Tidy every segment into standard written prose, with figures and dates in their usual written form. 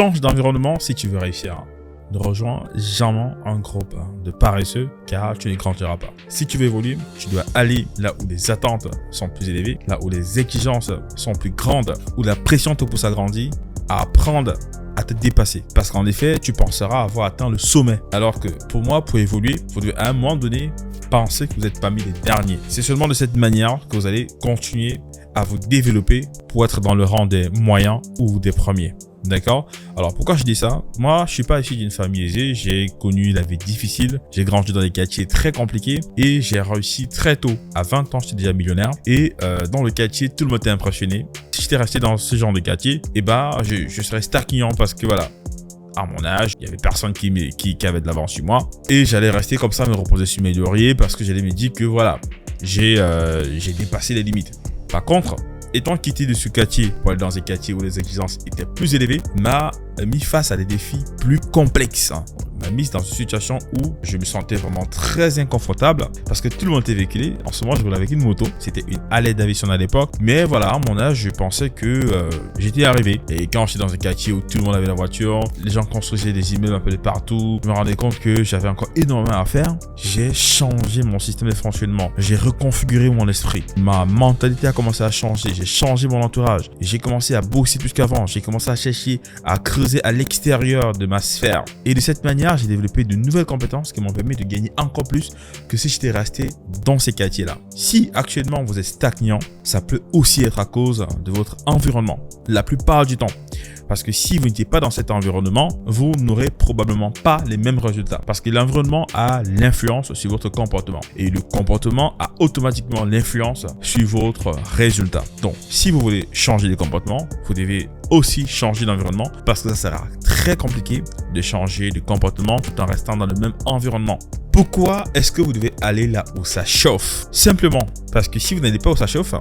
change d'environnement si tu veux réussir. Ne rejoins jamais un groupe de paresseux car tu ne grandiras pas. Si tu veux évoluer, tu dois aller là où les attentes sont plus élevées, là où les exigences sont plus grandes, où la pression te pousse à grandir, à apprendre à te dépasser. Parce qu'en effet, tu penseras avoir atteint le sommet. Alors que pour moi, pour évoluer, vous devez à un moment donné penser que vous êtes parmi les derniers. C'est seulement de cette manière que vous allez continuer à vous développer pour être dans le rang des moyens ou des premiers. D'accord? Alors pourquoi je dis ça? Moi, je suis pas issu d'une famille aisée, j'ai connu la vie difficile, j'ai grandi dans des quartiers très compliqués et j'ai réussi très tôt. À 20 ans, j'étais déjà millionnaire et dans le quartier, tout le monde était impressionné. Si j'étais resté dans ce genre de quartier, je serais stagnant parce que voilà, à mon âge, il y avait personne qui avait de l'avance sur moi et j'allais rester comme ça, me reposer sur mes lauriers parce que j'allais me dire que voilà, j'ai dépassé les limites. Par contre, étant quitté de ce quartier pour aller dans un quartier où les exigences étaient plus élevées, m'a mis face à des défis plus complexes. M'a mis dans une situation où je me sentais vraiment très inconfortable parce que tout le monde était véhiculé. En ce moment, je roulais avec une moto. C'était une Harley Davidson à l'époque. Mais voilà, à mon âge, je pensais que j'étais arrivé. Et quand j'étais dans un quartier où tout le monde avait la voiture, les gens construisaient des immeubles un peu de partout, je me rendais compte que j'avais encore énormément à faire. J'ai changé mon système de fonctionnement. J'ai reconfiguré mon esprit. Ma mentalité a commencé à changer. J'ai changé mon entourage. J'ai commencé à bosser plus qu'avant. J'ai commencé à chercher à creuser à l'extérieur de ma sphère. Et de cette manière, j'ai développé de nouvelles compétences qui m'ont permis de gagner encore plus que si j'étais resté dans ces quartiers-là. Si actuellement vous êtes stagnant, ça peut aussi être à cause de votre environnement. La plupart du temps. Parce que si vous n'étiez pas dans cet environnement, vous n'aurez probablement pas les mêmes résultats. Parce que l'environnement a l'influence sur votre comportement. Et le comportement a automatiquement l'influence sur votre résultat. Donc, si vous voulez changer de comportement, vous devez aussi changer d'environnement parce que ça sera très compliqué de changer de comportement tout en restant dans le même environnement. Pourquoi est-ce que vous devez aller là où ça chauffe? Simplement parce que si vous n'allez pas où ça chauffe,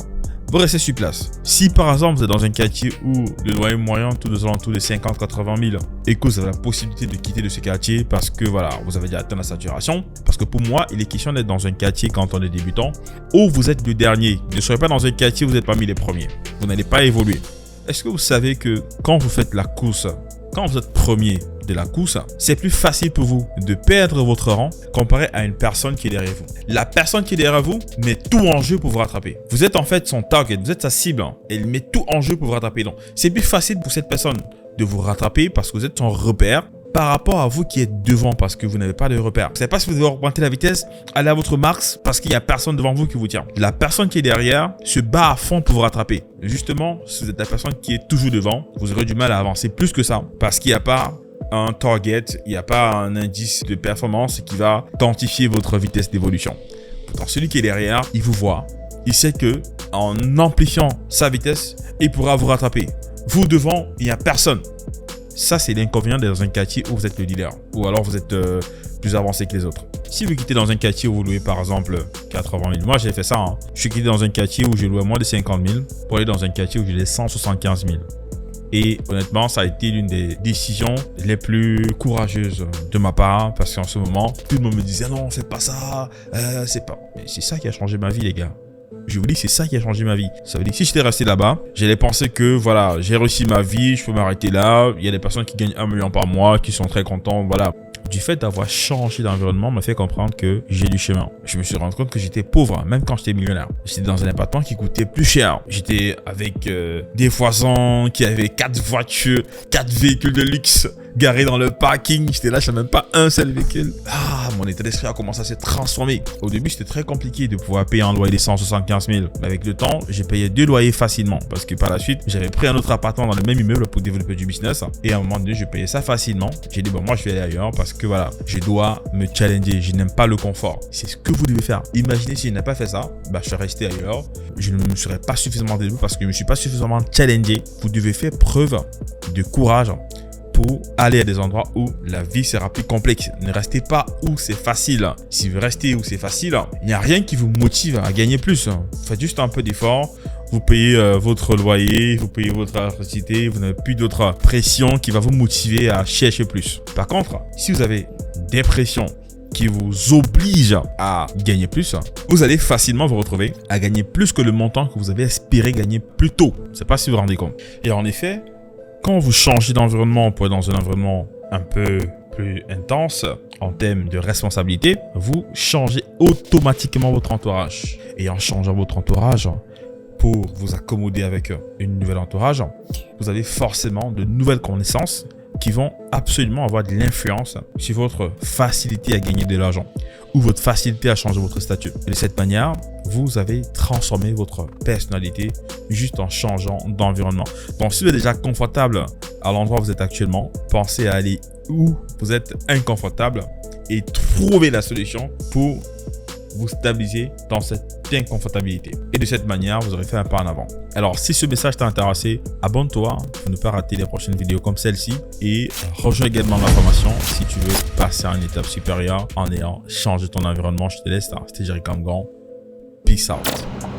vous restez sur place. Si par exemple vous êtes dans un quartier où le loyer moyen tourne aux alentours de 50-80 000 et que vous avez la possibilité de quitter de ce quartier parce que voilà, vous avez déjà atteint la saturation. Parce que pour moi, il est question d'être dans un quartier quand on est débutant où vous êtes le dernier. Ne soyez pas dans un quartier où vous êtes parmi les premiers. Vous n'allez pas évoluer. Est-ce que vous savez que quand vous faites la course, quand vous êtes premier de la course, c'est plus facile pour vous de perdre votre rang comparé à une personne qui est derrière vous. La personne qui est derrière vous met tout en jeu pour vous rattraper. Vous êtes en fait son target, vous êtes sa cible. Elle met tout en jeu pour vous rattraper. Donc, c'est plus facile pour cette personne de vous rattraper parce que vous êtes son repère par rapport à vous qui êtes devant parce que vous n'avez pas de repère. Vous ne savez pas si vous devez augmenter la vitesse, aller à votre max parce qu'il n'y a personne devant vous qui vous tient. La personne qui est derrière se bat à fond pour vous rattraper. Justement, si vous êtes la personne qui est toujours devant, vous aurez du mal à avancer plus que ça parce qu'il n'y a pas un target, il n'y a pas un indice de performance qui va quantifier votre vitesse d'évolution. Pourtant, celui qui est derrière, il vous voit. Il sait que en amplifiant sa vitesse, il pourra vous rattraper. Vous devant, il n'y a personne. Ça, c'est l'inconvénient d'être dans un quartier où vous êtes le leader. Ou alors vous êtes plus avancé que les autres. Si vous quittez dans un quartier où vous louez par exemple 80 000, moi j'ai fait ça. Je suis quitté dans un quartier où je louais moins de 50 000 pour aller dans un quartier où je louais 175 000. Et honnêtement, ça a été l'une des décisions les plus courageuses de ma part parce qu'en ce moment, tout le monde me disait non, fais pas ça, c'est pas. Mais c'est ça qui a changé ma vie, les gars. Je vous dis, c'est ça qui a changé ma vie. Ça veut dire que si j'étais resté là-bas, j'allais penser que voilà, j'ai réussi ma vie, je peux m'arrêter là. Il y a des personnes qui gagnent 1 million par mois, qui sont très contents, voilà. Du fait d'avoir changé d'environnement m'a fait comprendre que j'ai du chemin. Je me suis rendu compte que j'étais pauvre, même quand j'étais millionnaire. J'étais dans un appartement qui coûtait plus cher. J'étais avec des voisins qui avaient 4 voitures, 4 véhicules de luxe garés dans le parking. J'étais là, je n'avais même pas un seul véhicule. Mon état d'esprit a commencé à se transformer. Au début, c'était très compliqué de pouvoir payer un loyer de 175 000. Mais avec le temps, j'ai payé 2 loyers facilement. Parce que par la suite, j'avais pris un autre appartement dans le même immeuble pour développer du business. Et à un moment donné, je payais ça facilement. J'ai dit, bon, moi, je vais aller ailleurs parce que voilà, je dois me challenger. Je n'aime pas le confort. C'est ce que vous devez faire. Imaginez si je n'ai pas fait ça, je serais resté ailleurs. Je ne me serais pas suffisamment développé parce que je ne me suis pas suffisamment challengé. Vous devez faire preuve de courage pour aller à des endroits où la vie sera plus complexe. Ne restez pas où c'est facile. Si vous restez où c'est facile, il n'y a rien qui vous motive à gagner plus. Faites juste un peu d'effort. Vous payez votre loyer, vous payez votre électricité, vous n'avez plus d'autre pression qui va vous motiver à chercher plus. Par contre, si vous avez des pressions qui vous obligent à gagner plus, vous allez facilement vous retrouver à gagner plus que le montant que vous avez espéré gagner plus tôt. Je ne sais pas si vous vous rendez compte. Et en effet, Quand vous changez d'environnement pour être dans un environnement un peu plus intense en termes de responsabilité, vous changez automatiquement votre entourage. Et en changeant votre entourage, pour vous accommoder avec une nouvelle entourage, vous avez forcément de nouvelles connaissances qui vont absolument avoir de l'influence sur votre facilité à gagner de l'argent ou votre facilité à changer votre statut. Et de cette manière, vous avez transformé votre personnalité juste en changeant d'environnement. Donc, si vous êtes déjà confortable à l'endroit où vous êtes actuellement, pensez à aller où vous êtes inconfortable et trouver la solution pour vous stabiliser dans cette inconfortabilité. Et de cette manière, vous aurez fait un pas en avant. Alors, si ce message t'a intéressé, abonne-toi pour ne pas rater les prochaines vidéos comme celle-ci et rejoins également la formation si tu veux passer à une étape supérieure en ayant changé ton environnement. Je te laisse là. C'était Jerry Kamgan. Peace out.